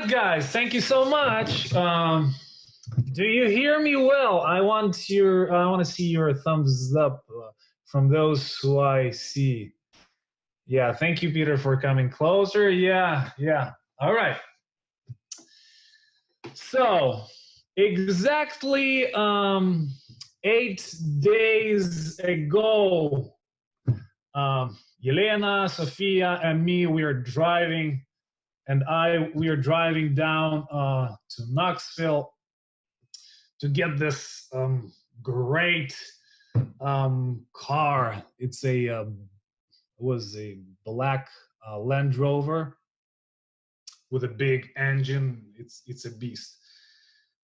right, guys. Thank you so much. Do you hear me well? I want to see your thumbs up from those who I see. Yeah. Thank you, Peter, for coming closer. Yeah. Yeah. All right. So exactly 8 days ago, Yelena, Sophia, and me, we are driving, we are driving down to Knoxville to get this great car. Was a black Land Rover with a big engine. It's a beast.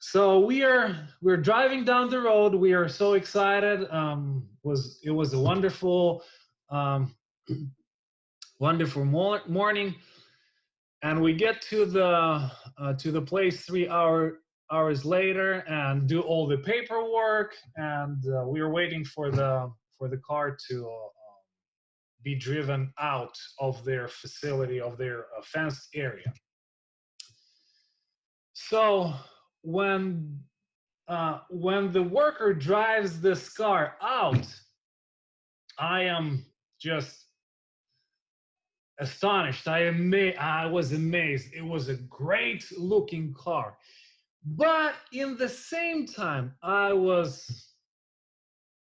So we're driving down the road. We are so excited. It was a wonderful um, wonderful morning, and we get to the place 3 hours later and do all the paperwork, and we are waiting for the car to be driven out of their facility, of their fenced area. So when the worker drives this car out, I am just astonished. I was amazed. It was a great looking car, but in the same time, I was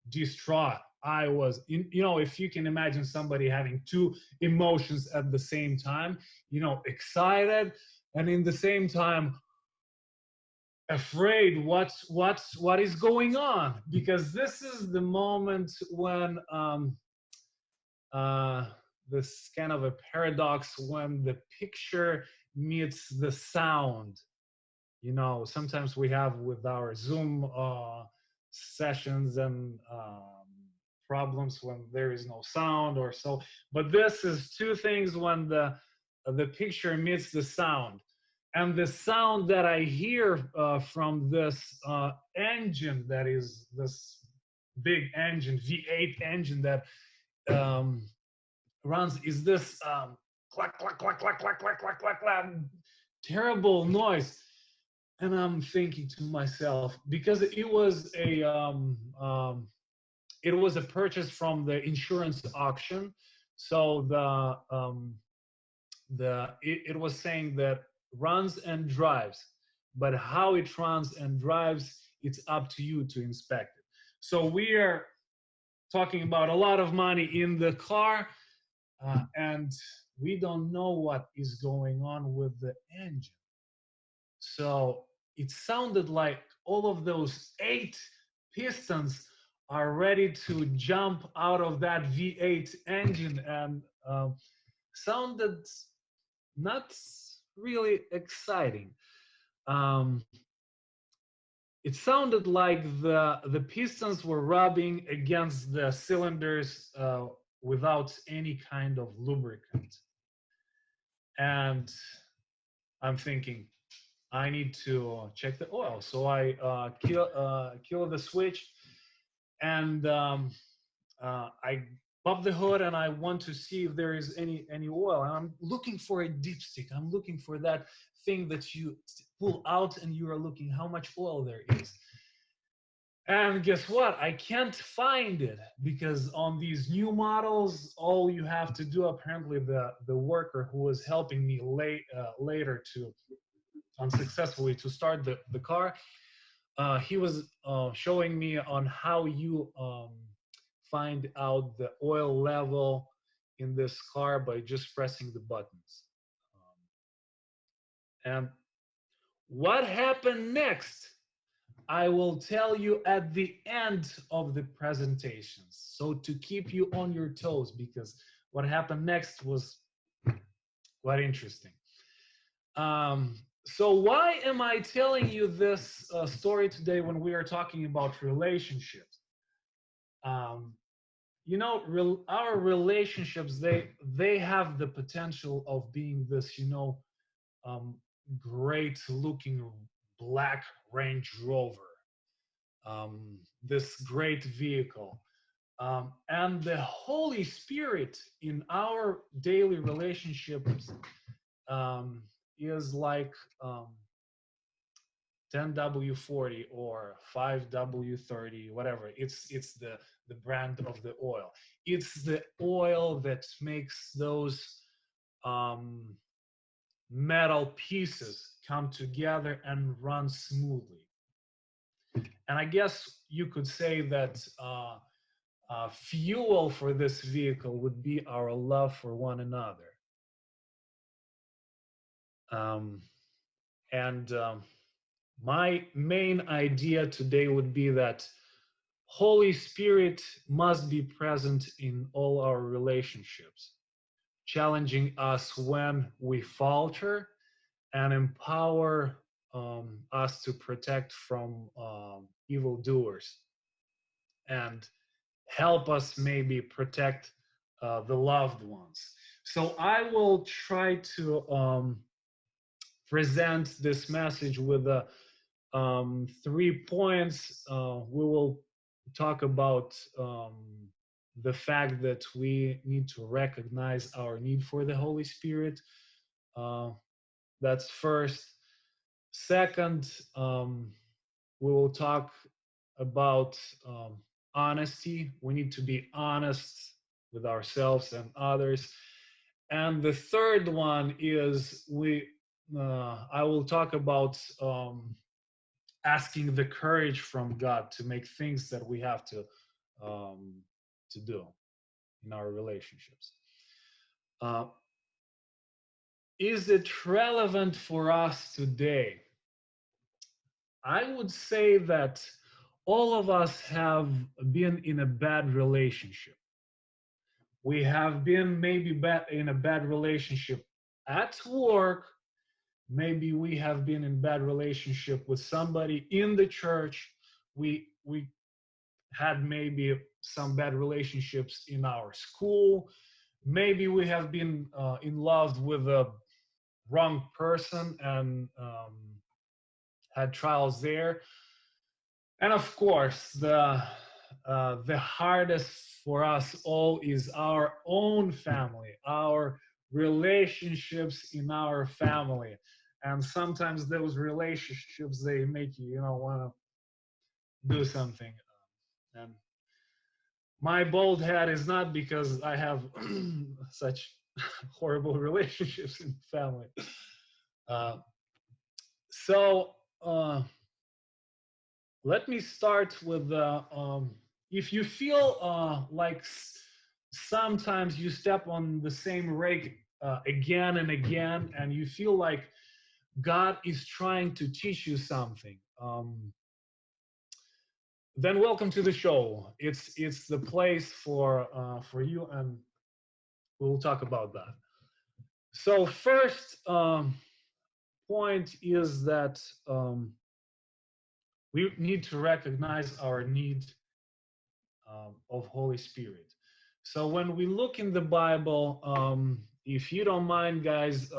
distraught. I was, if you can imagine somebody having two emotions at the same time, excited and in the same time afraid what is going on, because this is the moment when this kind of a paradox, when the picture meets the sound. Sometimes we have with our Zoom sessions and problems when there is no sound or so, but this is two things: when the picture meets the sound, and the sound that I hear from this engine, that is this big engine, V8 engine that runs, is this clack clack clack clack clack clack clack clack clack, terrible noise. And I'm thinking to myself, because it was a purchase from the insurance auction, so it was saying that runs and drives, but how it runs and drives, it's up to you to inspect it. So we are talking about a lot of money in the car, and we don't know what is going on with the engine. So it sounded like all of those 8 pistons are ready to jump out of that V8 engine, and sounded not really exciting. Um, it sounded like the pistons were rubbing against the cylinders without any kind of lubricant. And I'm thinking, I need to check the oil. So I kill the switch, and I pop the hood, and I want to see if there is any oil. And I'm looking for a dipstick. I'm looking for that thing that you pull out, and you are looking how much oil there is. And guess what? I can't find it, because on these new models, all you have to do, apparently the worker who was helping me later to unsuccessfully to start the car, he was showing me on how you find out the oil level in this car by just pressing the buttons. And what happened next, I will tell you at the end of the presentations, so to keep you on your toes, because what happened next was quite interesting. So why am I telling you this story today when we are talking about relationships? Our relationships, they have the potential of being this, great looking black Range Rover, this great vehicle. And the Holy Spirit in our daily relationships is like 10W40 or 5W30, whatever. It's the brand of the oil. It's the oil that makes those um, metal pieces come together and run smoothly. And I guess you could say that fuel for this vehicle would be our love for one another. Um, and my main idea today would be that Holy Spirit must be present in all our relationships, challenging us when we falter and empower us to protect from evildoers and help us maybe protect the loved ones. So I will try to present this message with 3 points. We will talk about the fact that we need to recognize our need for the Holy Spirit. Uh, that's first. Second, we will talk about honesty. We need to be honest with ourselves and others. And the third one is I will talk about asking the courage from God to make things that we have um, to do in our relationships. Uh, is it relevant for us today? I would say that all of us have been in a bad relationship. We have been maybe in a bad relationship at work. Maybe we have been in bad relationship with somebody in the church. We had maybe some bad relationships in our school. Maybe we have been in love with a wrong person and had trials there. And of course, the hardest for us all is our own family, our relationships in our family. And sometimes those relationships, they make you, want to do something. And my bald head is not because I have such horrible relationships in the family. Uh, so let me start with if you feel like sometimes you step on the same rake again and again, and you feel like God is trying to teach you something. Then welcome to the show. It's the place for you, and we'll talk about that. So first point is that we need to recognize our need of Holy Spirit. So when we look in the Bible, if you don't mind, guys,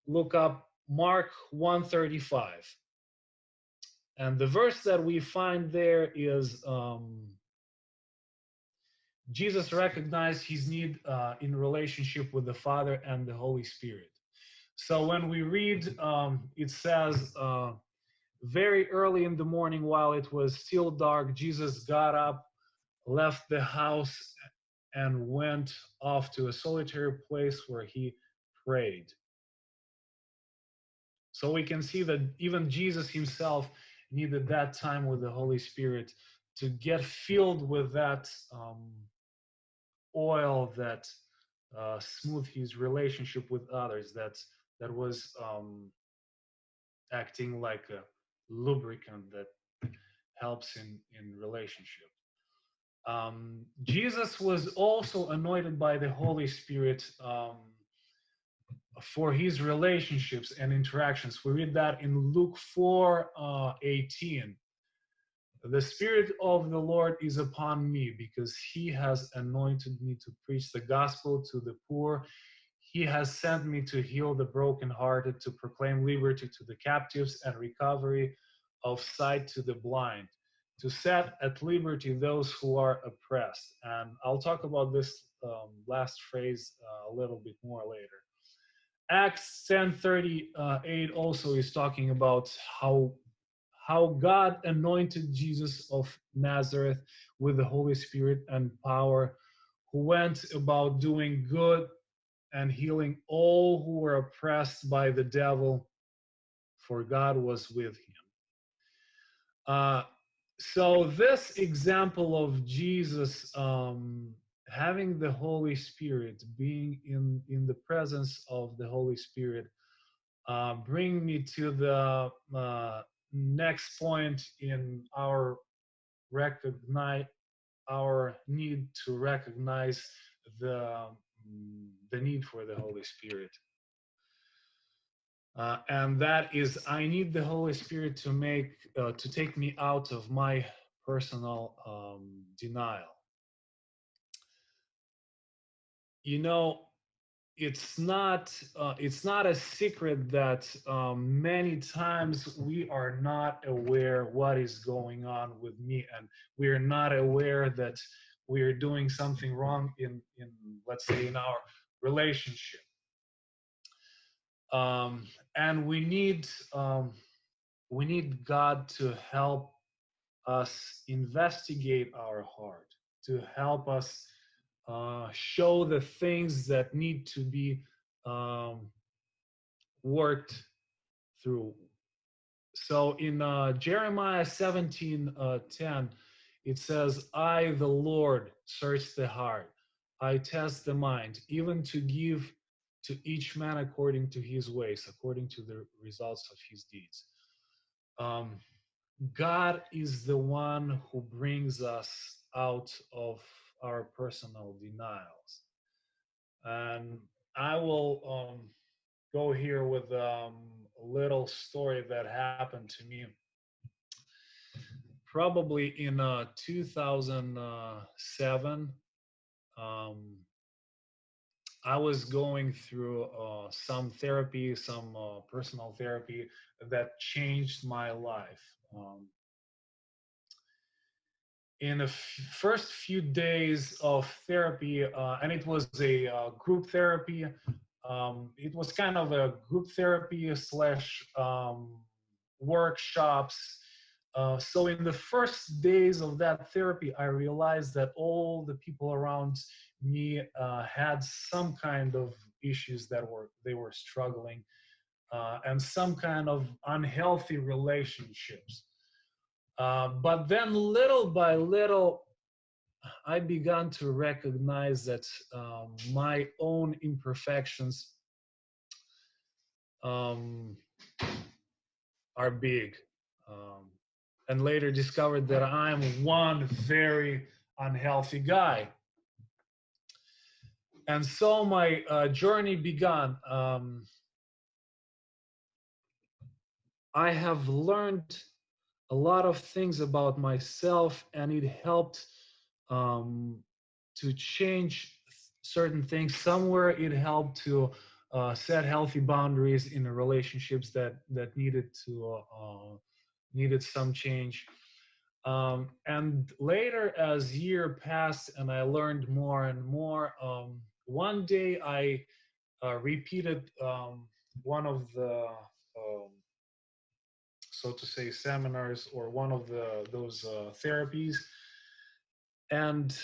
look up Mark 1:35, and the verse that we find there is Jesus recognized his need in relationship with the Father and the Holy Spirit. So when we read, it says, very early in the morning, while it was still dark, Jesus got up, left the house, and went off to a solitary place where he prayed. So we can see that even Jesus himself needed that time with the Holy Spirit to get filled with that oil that smoothed his relationship with others, that was acting like a lubricant that helps in relationship. Jesus was also anointed by the Holy Spirit for his relationships and interactions. We read that in Luke 4:18. The Spirit of the Lord is upon me because he has anointed me to preach the gospel to the poor. He has sent me to heal the brokenhearted, to proclaim liberty to the captives and recovery of sight to the blind, to set at liberty those who are oppressed. And I'll talk about this last phrase a little bit more later. Acts 10:38 also is talking about how God anointed Jesus of Nazareth with the Holy Spirit and power, who went about doing good and healing all who were oppressed by the devil, for God was with him. Uh, so this example of Jesus having the Holy Spirit, being in the presence of the Holy Spirit, bring me to the next point in recognize our need to recognize the the need for the Holy Spirit. And that is, I need the Holy Spirit to take me out of my personal denial. You know, it's not a secret that many times we are not aware what is going on with me, and we are not aware that we are doing something wrong in let's say in our relationship. And we need God to help us investigate our heart, to help us show the things that need to be um, worked through. So in Jeremiah 17:10, it says, I, the Lord, search the heart. I test the mind, even to give to each man according to his ways, according to the results of his deeds. Um, God is the one who brings us out of our personal denials. And I will go here with a little story that happened to me probably in 2007. Um, I was going through some therapy, some personal therapy that changed my life. In the first few days of therapy, and it was a group therapy. It was kind of a group therapy slash workshops. So in the first days of that therapy, I realized that all the people around me had some kind of issues that they were struggling, and some kind of unhealthy relationships. But then little by little, I began to recognize that my own imperfections um, are big. Um, and later discovered that I'm one very unhealthy guy. And so my journey began. I have learned a lot of things about myself, and it helped um, to change certain things. Somewhere it helped to set healthy boundaries in the relationships that needed some change. And later, as year passed, and I learned more and more. One day, I repeated one of the so to say seminars, or one of those therapies, and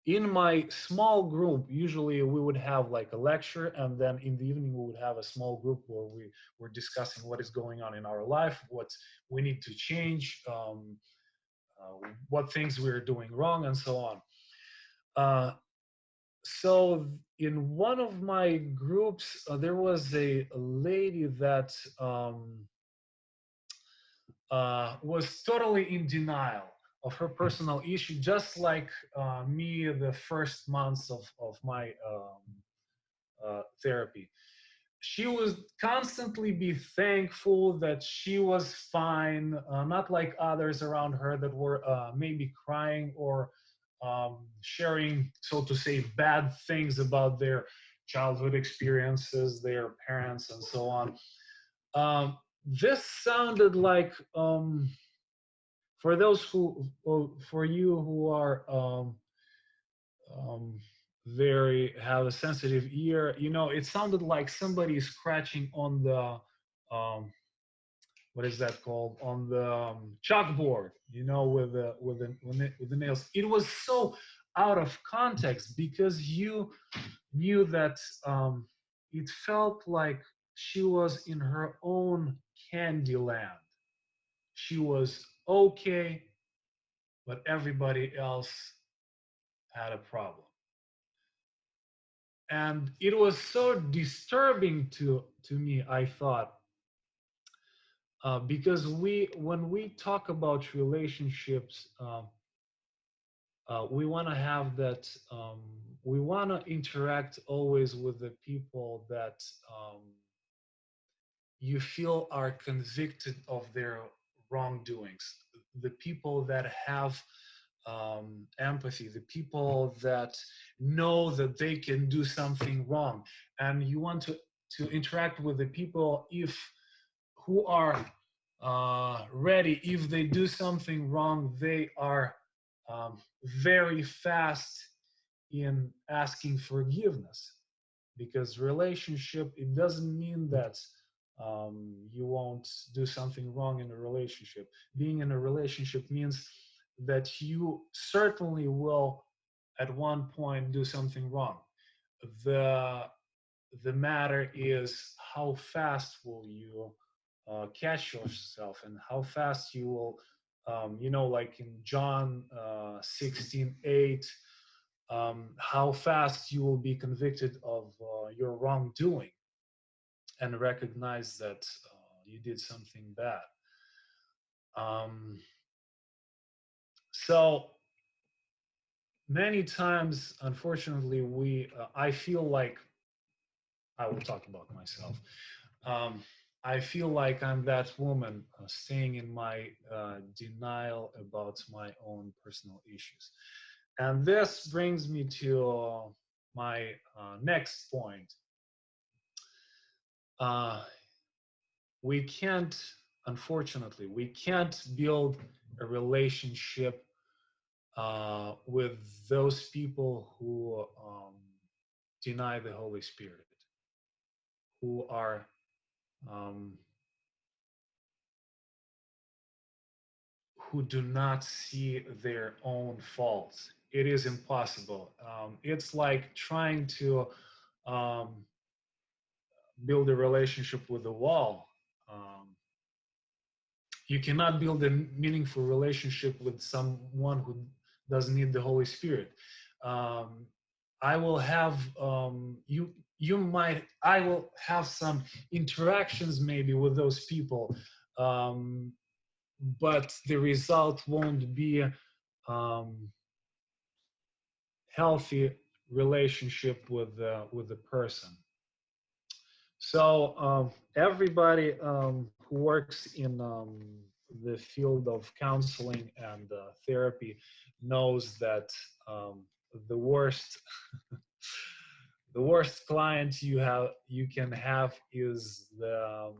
in my small group, usually we would have like a lecture, and then in the evening we would have a small group where we were discussing what is going on in our life, what we need to change, what things we're doing wrong, and so on. So in one of my groups, there was a lady that was totally in denial of her personal issue, just like me the first months of my therapy. She would constantly be thankful that she was fine, not like others around her that were maybe crying or sharing, so to say, bad things about their childhood experiences, their parents, and so on. This sounded like for those for you who are very have a sensitive ear. You know, it sounded like somebody scratching on the what is that called, on the chalkboard, you know, with the nails. It was so out of context because you knew that it felt like she was in her own candy land. She was okay, but everybody else had a problem. And it was so disturbing to me, I thought, because when we talk about relationships, we want to have that. We want to interact always with the people that you feel are convicted of their wrongdoings, the people that have empathy, the people that know that they can do something wrong, and you want to interact with the people if who are ready. If they do something wrong, they are very fast in asking forgiveness, because relationship, it doesn't mean that you won't do something wrong in a relationship. Being in a relationship means that you certainly will at one point do something wrong. the the matter is how fast will you catch yourself, and how fast you will you know, like in John 16:8, how fast you will be convicted of your wrongdoing and recognize that you did something bad. Um, so many times, unfortunately, I feel like, I will talk about myself. Um, I feel like I'm that woman staying in my denial about my own personal issues. And this brings me to my next point. Uh, we can't, unfortunately, we can't build a relationship with those people who deny the Holy Spirit, who are um, who do not see their own faults. It is impossible. It's like trying to um, build a relationship with a wall. Um, you cannot build a meaningful relationship with someone who doesn't need the Holy Spirit. Um, I will have you might I will have some interactions maybe with those people, um, but the result won't be healthy relationship with the person. So everybody who works in the field of counseling and therapy knows that the worst the worst client you can have is the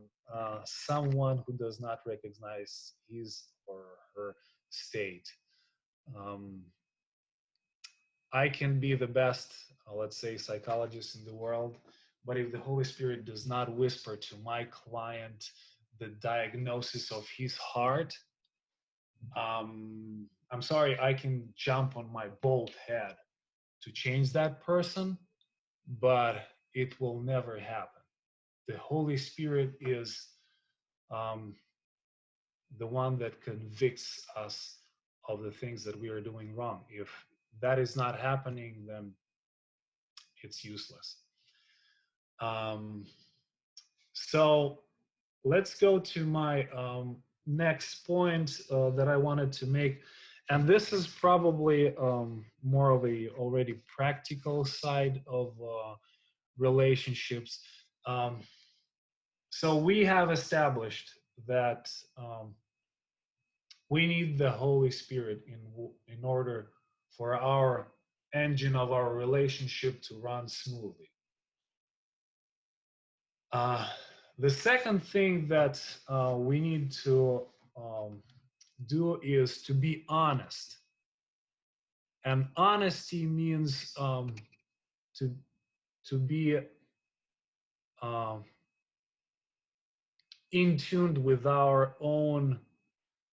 someone who does not recognize his or her state. Um, I can be the best, let's say, psychologist in the world, but if the Holy Spirit does not whisper to my client the diagnosis of his heart, I'm sorry, I can jump on my bald head to change that person, but it will never happen. The Holy Spirit is um, the one that convicts us of the things that we are doing wrong. If that is not happening, then it's useless. Um, so let's go to my next point that I wanted to make. And this is probably more of a already practical side of relationships. Um, so we have established that we need the Holy Spirit in order for our engine of our relationship to run smoothly. Uh, the second thing that we need to um, do is to be honest. And honesty means to to be in tuned with our own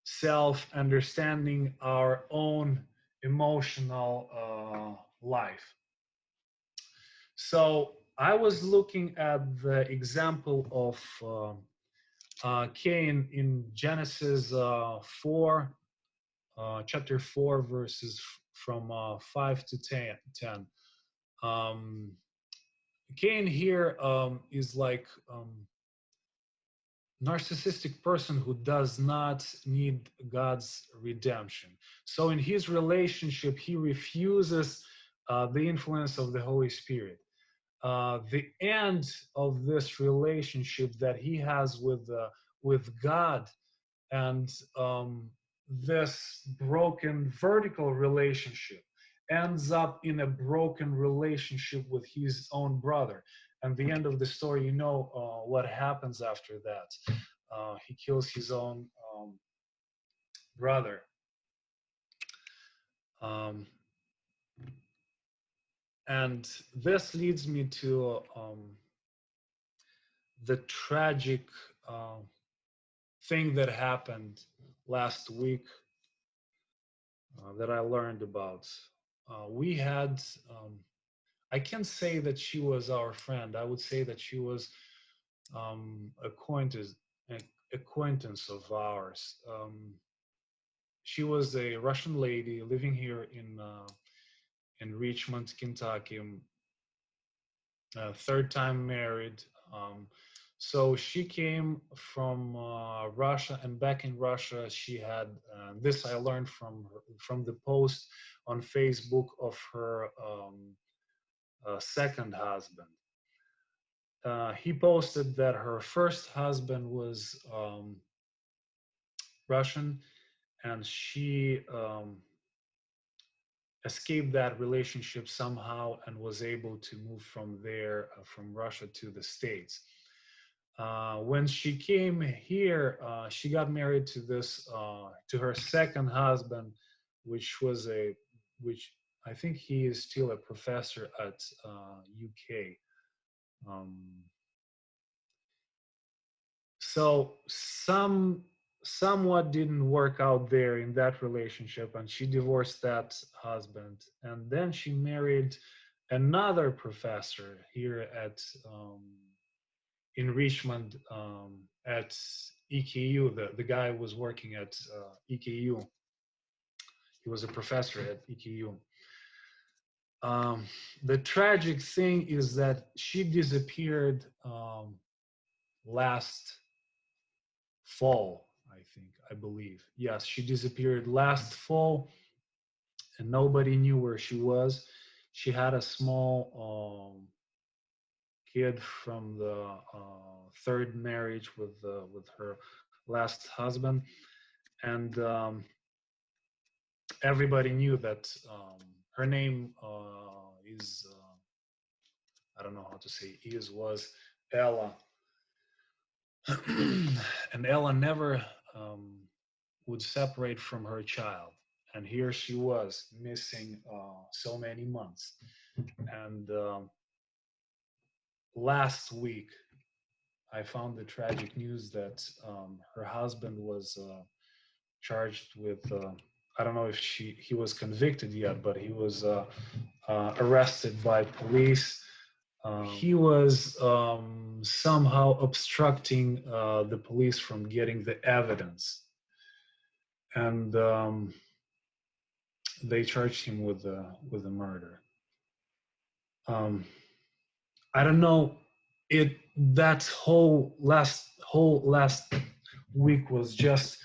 self, understanding our own emotional life. So I was looking at the example of Cain in Genesis 4, chapter 4, verses from 5 to 10. Um, Cain here is like narcissistic person who does not need God's redemption. So in his relationship, he refuses the influence of the Holy Spirit. The end of this relationship that he has with God, and this broken vertical relationship ends up in a broken relationship with his own brother. And the end of the story, you know what happens after that. He kills his own brother. And this leads me to the tragic thing that happened last week that I learned about. We had, I can't say that she was our friend. I would say that she was acquaintance of ours. She was a Russian lady living here in Richmond, Kentucky. Third time married. So she came from Russia, and back in Russia, she had this. I learned from the post on Facebook of her second husband. He posted that her first husband was Russian, and she escaped that relationship somehow and was able to move from there, from Russia to the States. When she came here, she got married to to her second husband, which I think he is still a professor at UK. So somewhat didn't work out there in that relationship, and she divorced that husband, and then she married another professor here at in Richmond at EKU. The guy was working at EKU. He was a professor at EKU. The tragic thing is that she disappeared last fall, I believe. Yes, she disappeared last fall, and nobody knew where she was. She had a small kid from the third marriage with her last husband, and everybody knew that her name is I don't know how to say was Ella. And Ella never would separate from her child, and here she was missing so many months. And last week I found the tragic news that her husband was charged with I don't know if he was convicted yet, but he was arrested by police. He was somehow obstructing the police from getting the evidence, and they charged him with a murder. I don't know. That whole last week was just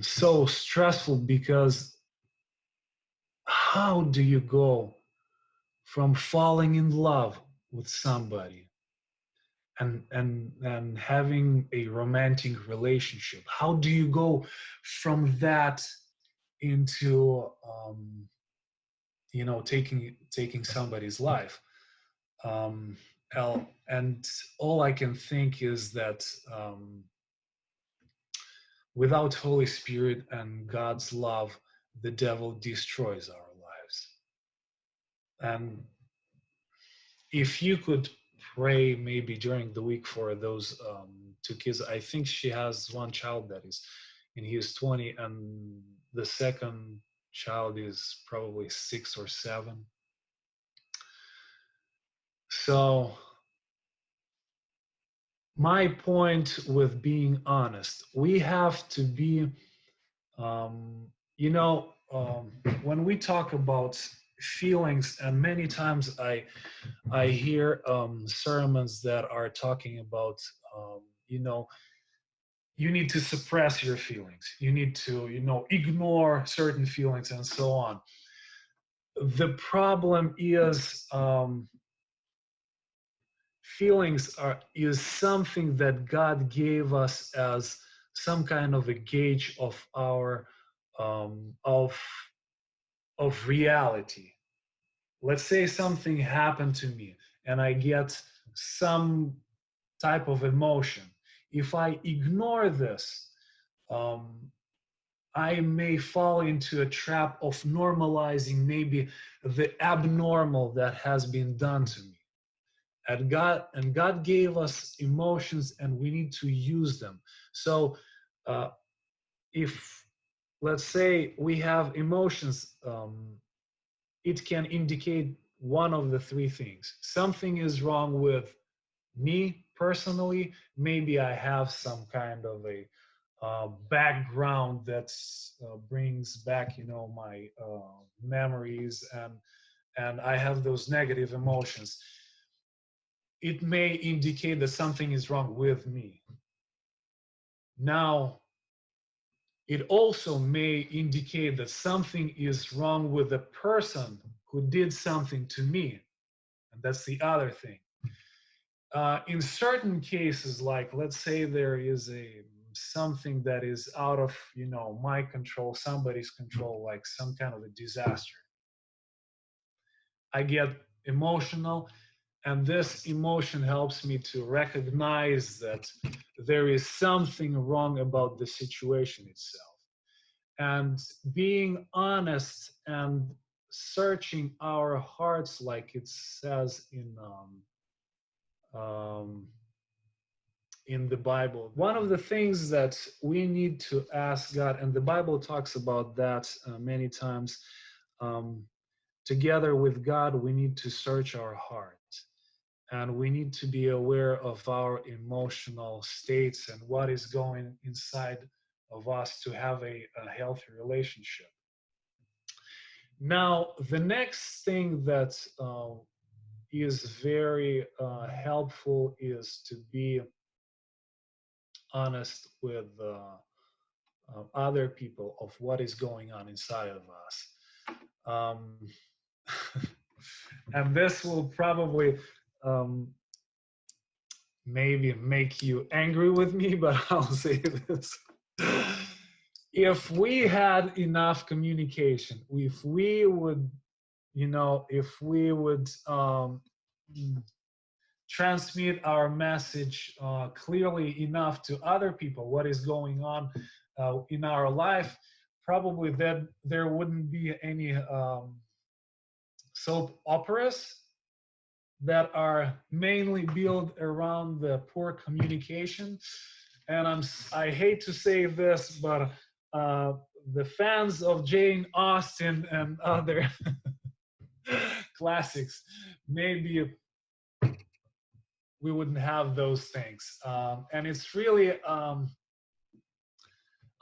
so stressful, because how do you go from falling in love with somebody and having a romantic relationship? How do you go from that into taking somebody's life? And all I can think is that without Holy Spirit and God's love, the devil destroys our lives. And if you could pray maybe during the week for those two kids. I think she has one child that is in his 20, and the second child is probably 6 or 7. So my point with being honest, we have to be, um, when we talk about feelings, and many times I hear sermons that are talking about, um, you know, you need to suppress your feelings. You need to, ignore certain feelings and so on. The problem is, feelings is something that God gave us as some kind of a gauge of our um, of of reality. Let's say something happened to me and I get some type of emotion. If I ignore this, um, I may fall into a trap of normalizing maybe the abnormal that has been done to me. And God gave us emotions, and we need to use them. So, uh, if let's say we have emotions, it can indicate one of the three things. Something is wrong with me personally. Maybe I have some kind of a background that brings back, my memories, and I have those negative emotions. It may indicate that something is wrong with me. Now, it also may indicate that something is wrong with the person who did something to me. And that's the other thing. In certain cases, like let's say there is a something that is out of my control, somebody's control, like some kind of a disaster, I get emotional, and this emotion helps me to recognize that there is something wrong about the situation itself. And being honest and searching our hearts, like it says um, in the Bible. One of the things that we need to ask God, and the Bible talks about that many times, um, together with God, we need to search our heart. And we need to be aware of our emotional states and what is going inside of us to have a healthy relationship. Now, the next thing that is very helpful is to be honest with other people of what is going on inside of us. Um, and this will probably maybe make you angry with me, but I'll say this. If we had enough communication, if we would, transmit our message clearly enough to other people, what is going on in our life, probably that there wouldn't be any soap operas that are mainly built around the poor communication. And I hate to say this, but the fans of Jane Austen and other classics, maybe we wouldn't have those things. And it's really, a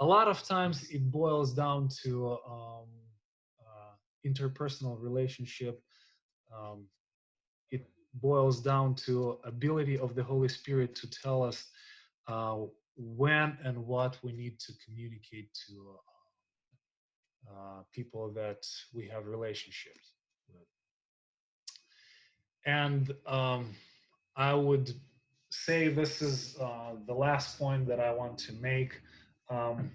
lot of times it boils down to interpersonal relationship. Um, it boils down to ability of the Holy Spirit to tell us when and what we need to communicate to people that we have relationships with. And I would say this is the last point that I want to make. Um,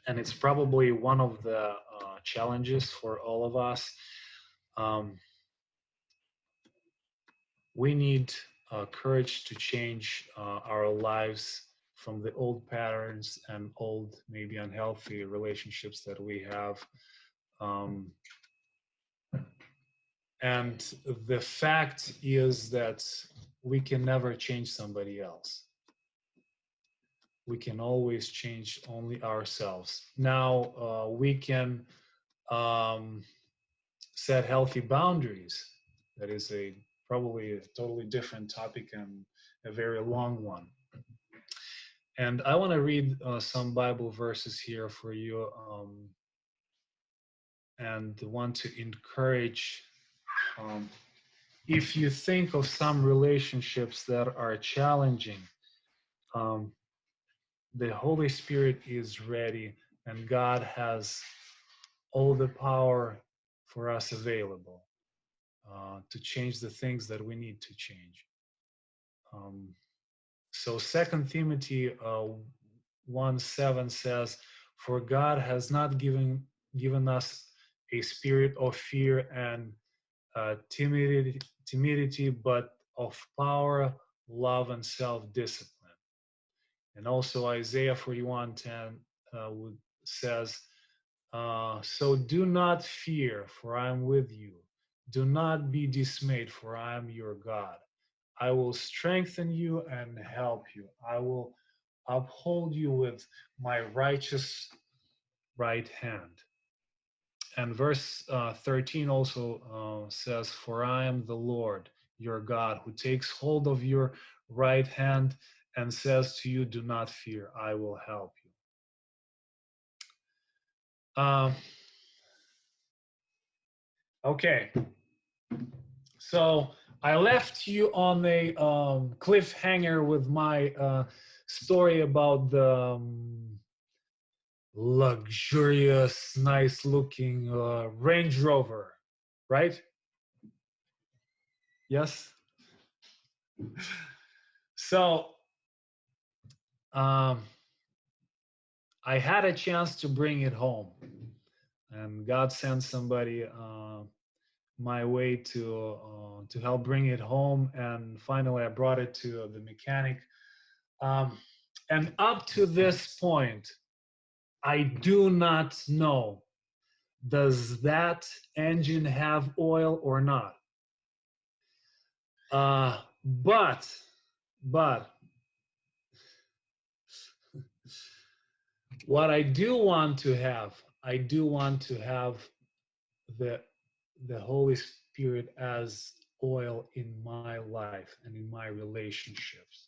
and it's probably one of the challenges for all of us. Um, we need courage to change our lives from the old patterns and old, maybe unhealthy relationships that we have. Um, And the fact is that we can never change somebody else. We can always change only ourselves. Now, we can um, set healthy boundaries. That is probably a totally different topic and a very long one. And I want to read some Bible verses here for you, and want to encourage. Um, if you think of some relationships that are challenging, um, the Holy Spirit is ready, and God has all the power for us available to change the things that we need to change. Um, so Second Timothy 1:7 says, "For God has not given us a spirit of fear and timidity, but of power, love, and self-discipline." And also Isaiah 41:10 says, "So do not fear, for I am with you. Do not be dismayed, for I am your God. I will strengthen you and help you. I will uphold you with my righteous right hand." And verse 13 also says, "For I am the Lord your God, who takes hold of your right hand and says to you, do not fear, I will help you." Okay, so I left you on a cliffhanger with my story about the luxurious, nice-looking Range Rover, right? Yes. So um, I had a chance to bring it home, and God sent somebody my way to help bring it home. And finally, I brought it to the mechanic. Um, and up to this point, I do not know, does that engine have oil or not? But what I do want to have, I do want to have the the Holy Spirit as oil in my life and in my relationships.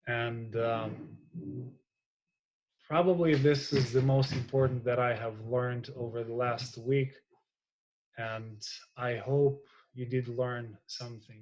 And probably this is the most important that I have learned over the last week. And I hope you did learn something